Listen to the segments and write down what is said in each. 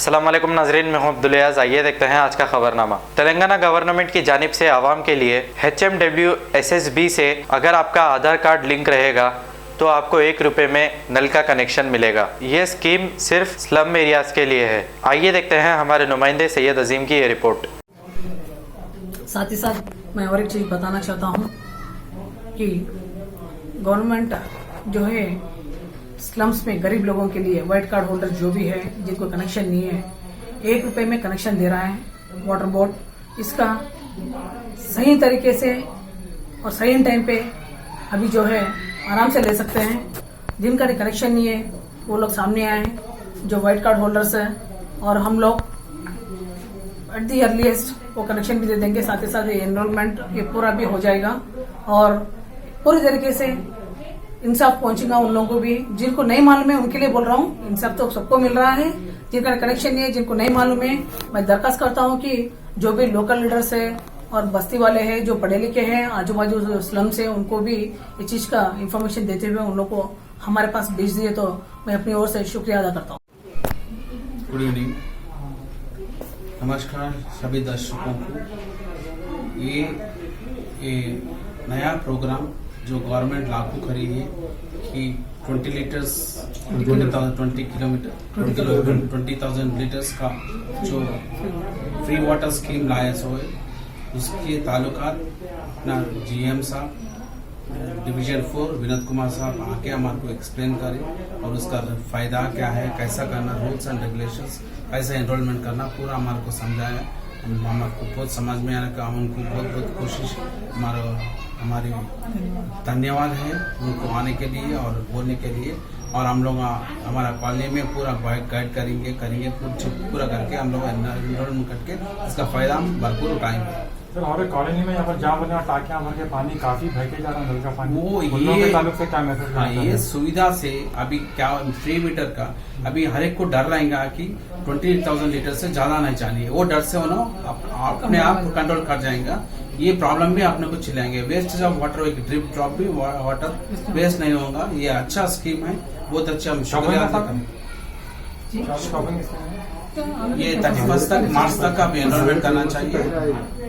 अस्सलाम वालेकुम नाजरीन, मैं हूं अब्दुल याज़। आइए देखते हैं आज का खबरनामा। तेलंगाना गवर्नमेंट की जानिब से आवाम के लिए HMWSSB से अगर आपका आधार कार्ड लिंक रहेगा तो आपको 1 रुपये में नल का कनेक्शन मिलेगा। ये स्कीम सिर्फ स्लम एरियाज के लिए है। आइए देखते हैं हमारे नुमाइंदे सैयद अजीम की ये रिपोर्ट। साथ ही साथ मैं और एक चीज़ बताना चाहता हूँ कि गवर्नमेंट जो है स्लम्स में गरीब लोगों के लिए वाइट कार्ड होल्डर जो भी है जिनको कनेक्शन नहीं है 1 रुपये में कनेक्शन दे रहा है वाटर बोर्ड। इसका सही तरीके से और सही टाइम पे अभी जो है आराम से ले सकते हैं। जिनका कनेक्शन नहीं है वो लोग सामने आए जो वाइट कार्ड होल्डर्स है, और हम लोग एट दी अर्लीस्ट वो कनेक्शन भी दे देंगे। साथ ही साथ एनरोलमेंट ये पूरा भी हो जाएगा और पूरी तरीके से इंसाफ पहुंचेगा उन लोगों को भी। जिनको नहीं मालूम है उनके लिए बोल रहा हूँ, इंसाफ तो सबको मिल रहा है। जिनका कनेक्शन नहीं है, जिनको नहीं मालूम है, मैं दरखास्त करता हूँ कि जो भी लोकल लीडर्स है और बस्ती वाले हैं जो पढ़े लिखे हैं, आजू बाजू जो स्लम्स है, उनको भी ये चीज का इंफॉर्मेशन देते हुए उन लोग को हमारे पास भेज दिए तो मैं अपनी ओर से शुक्रिया अदा करता हूँ। गुड इवनिंग, नमस्कार सभी दर्शकों को। ये नया प्रोग्राम जो गवर्नमेंट लागू करी है कि 20,000 लीटर्स का जो फ्री वाटर स्कीम लाया सो है, उसके ताल्लुकात अपना GM साहब डिवीजन 4 विनोद कुमार साहब आके हमारे को एक्सप्लेन करें और उसका फायदा क्या है, कैसा करना, रूल्स एंड रेगुलेशंस, कैसे एनरोलमेंट करना, पूरा हमारे को समझाया। हमारे को बहुत समझ में आया कि हम उनको बहुत बहुत कोशिश हमारी धन्यवाद है उनको आने के लिए और बोलने के लिए। और हम लोग हमारा कॉलोनी में पूरा गाइड करेंगे पूरा करके हम लोग एनरोलमेंट करके इसका फायदा हम भरपूर उठाएंगे। सर, हमारे कॉलोनी में यहाँ पर जाम बने और टाकियां भर के पानी काफी बहके जा रहा है, नल का पानी। वो ये ताल्लुक से क्या मैसेज? हाँ, ये सुविधा से अभी क्या फ्री मीटर का अभी हर एक को डर रहेगा कि 20,000 लीटर से ज्यादा नहीं चाहिए। वो डर से अपने आप कंट्रोल कर जाएगा। ये प्रॉब्लम भी अपने को चिल्लाएंगे। वेस्टेज ऑफ वाटर, एक ड्रिप ड्रॉप भी वाटर वेस्ट नहीं होगा। ये अच्छा स्कीम है, बहुत अच्छा। शुक्रिया ये 31 तक मार्च तक अभी एनरोलमेंट करना चाहिए।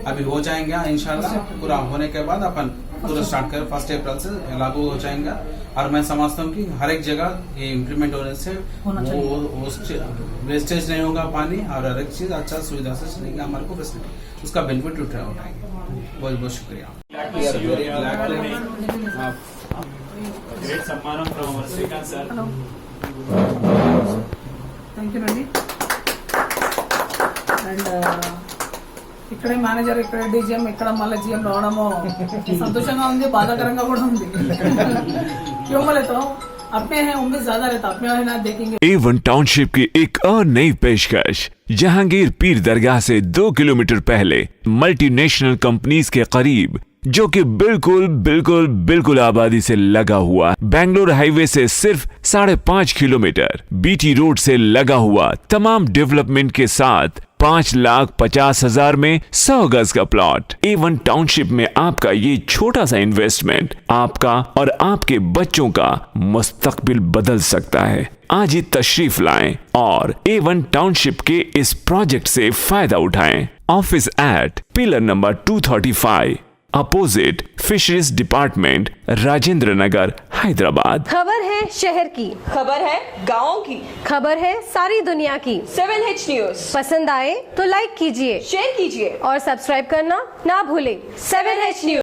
अभी हो जाएंगे इंशाल्लाह। पूरा होने के बाद अपन पूरा स्टार्ट कर 1 अप्रैल से लागू हो जाएगा। और मैं समझता हूँ कि हर एक जगह ये इम्प्लीमेंट होने से वो वेस्टेज नहीं होगा पानी और हर एक चीज अच्छा सुविधा से चलेगी। हमारे को उसका बेनिफिट उठाएंगे। बहुत बहुत शुक्रिया। థ్యాంక్ యూ అండి. అండ్ ఇక్కడే మేనేజర్, ఇక్కడే DGM, ఇక్కడ మళ్ళీ GM రావడము సంతోషంగా ఉంది, బాధాకరంగా కూడా ఉంది. क्यों बोले तो अपने हैं उम्मीद ज्यादा रहता, अपने ना देखेंगे। A1 टाउनशिप की एक और नई पेशकश। जहांगीर पीर दरगाह से 2 किलोमीटर पहले मल्टीनेशनल कंपनीज के करीब, जो कि बिल्कुल आबादी से लगा हुआ, बेंगलोर हाईवे से सिर्फ 5.5 किलोमीटर, BT रोड से लगा हुआ, तमाम डेवलपमेंट के साथ 5,50,000 में 100 गज का प्लॉट। A1 टाउनशिप में आपका ये छोटा सा इन्वेस्टमेंट आपका और आपके बच्चों का मुस्तकबिल बदल सकता है। आज ही तशरीफ लाएं और A1 टाउनशिप के इस प्रोजेक्ट से फायदा उठाएं। Office at pillar number 235 opposite fisheries department, Rajendra Nagar, Hyderabad. खबर है शहर की, खबर है गाँव की, खबर है सारी दुनिया की। 7H न्यूज पसंद आए तो लाइक कीजिए, शेयर कीजिए और सब्सक्राइब करना ना भूलें। 7H news.